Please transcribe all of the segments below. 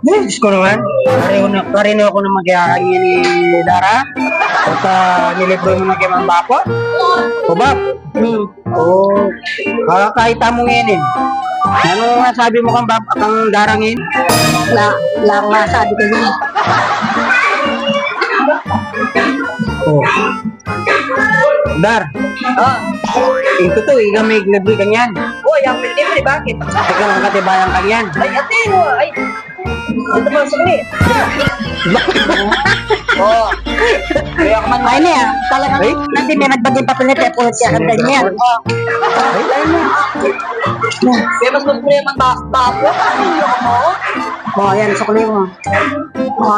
Diyos ko naman. Pareho ako na magyakanya ni Dara. At nilibre mo na kay Mang Bapo. O ba? Oo. Kakakita mo ngayon eh. Ano nga sabi mo kang Dara ngayon? Wala akong masabi ko yun. Oh. Dar. Ito to, ikaw may libre kanyan. Yung libre, bakit? Ikaw ang katibayang kanyan. Ay, ate, ay. Ito ba sa kuli? Kaya ka man. Ay, niya. Talagang nanti may nagbagay pa ni Pepo siya ang ganyan. Kaya mas magpuli naman bapo. Yan, sa kuli mo.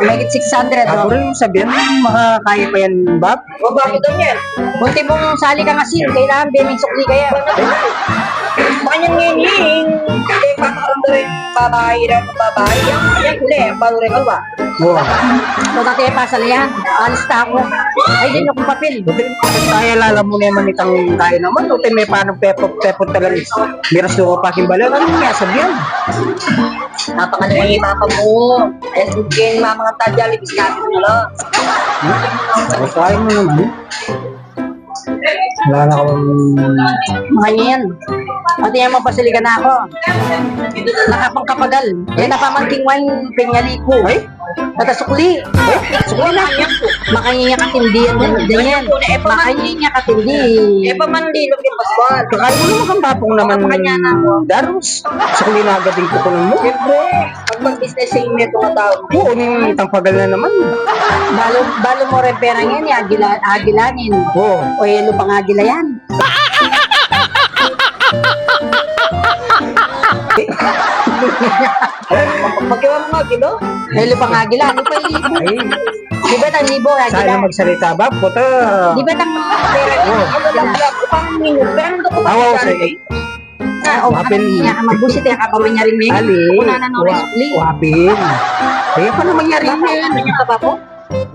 May 600. Ako rin yung sabihan, makakaya pa yan, Bob? Bakit daw yan? Bunti mong sali ka kasi, kailangan beming sukli kaya. Makanya ngayon yun. Kaya pakakaroon daw yung babae rin, babae. Yan huli, bago rin ba? Oo. So, dati pasal yan. Alis na ako. Ay, din akong papel. Kaya lala mo naman itang tayo naman. O may paano pepot talaga. Miras ko pa kimbalan. Ano nga sabihan? Napakalaman yung papa mo. Ay, sige, mga tadya, libis natin mo lang. Kaya mo naman. Wala na akong... Mga yan. Pati yan mapasili ka na ako. Nakapangkapagal. Yan napamangking wine penyali ko. Ay? Natasukli. Sukli na. Makanya katindi yan. Ganyan. Makanya katindi. Pamandilog yung paswal. Kaya mo naman kang papong naman. Daros. Sakuli na agad yung kukunan mo. Siyempre, pag mag-business sa inyo itong tao. Oo, yung itang pagal na naman. Balo mo rin pera yan, agilanin. Oo. O yelo pang agila yan. Magkiwa mo agilo? Yelo pang agila. Ano pa yung libo? Ay, Di ba tang libo agila? sana magsalita ba? Puta. Di ba tang pera yan? Upang minute. Pero ano ko ba? Awaw sa'yo. Wapin. Magbusit yan ka pa manyaring may. Ali. Una na nung resuli. Wapin. Kaya pa naman yari Ano yan. ka ba po?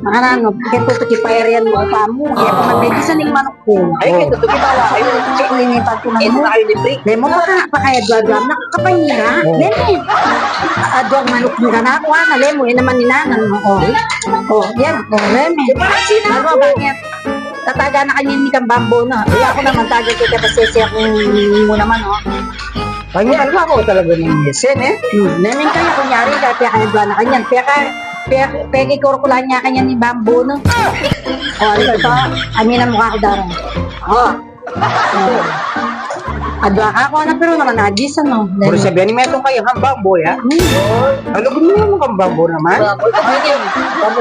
Makanano, kaya tutuki-fire yan mo pa mo. Kaya pa man, isa ning manok ko. Ay, kaya tutuki-bawa. Ay, tutuki-linipad ko na mo. Demo pa kaya dwag-dwag, nakakapahira. Demo. Dwag manok mo ka na ako, ha? Lemo, yun naman ninanan mo. Yan. Lemo. Ano, bakit? Tataga na kanya ni kang bambo na. Kaya ako naman, taga ko kaya pasesya kung mo naman, Kanya, alam ako talaga ng yesen eh. Namin kayo, kunyari, kaya kaya dwag na kanyan. Peki kurkulan niya kanya ni bambo, no? Ano ito? Amin ang mukha ko darang. Adwa ka ako na pero naman nadis, ano? Pero sabihan ni Metong kayo, kang bamboy ha? Ano gusto mo kang bambo naman?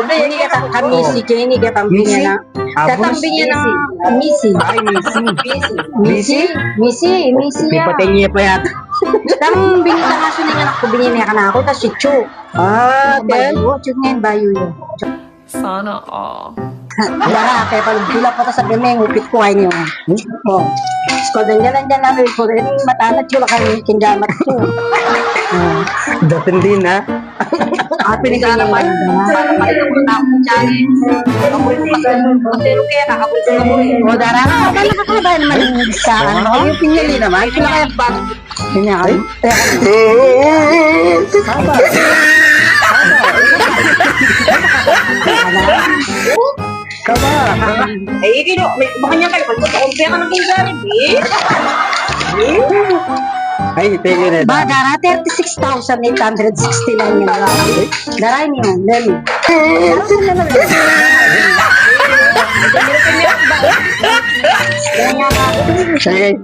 Hindi ka kamisi, hindi ka tambing niya na. Tatambing niya na misi. Ay, Missy. Misi May ya. patay niya pa yata. Tambing na nga siya nga ako, binigyan niya ka na ako, tapos si Chu. Ten? Chu ngayon, bayo yun. Sana all. Lara, kaya palugtula po sa bimeng, upit ko ay niyo. So, nandiyan namin po. Matanat yun, kayo kinjamat ko. Datin din ha? Pinigyan naman. Para palitan ko na akong challenge. Kapoy ko kasi kaya kakapoy ko mo eh. O, Dara, nakakaba naman yung sa ano. Yung pinyali naman. Ito na kaya bago. Pinyakan. Saba. Kaba. Ay, kino, baka niya kayo. Pag-kumpaya ka ng kinjarit, eh. Ay, thank you na. Ba, Dara, 36,869 yan. Dara, niyo, Dali. Dara, Sige.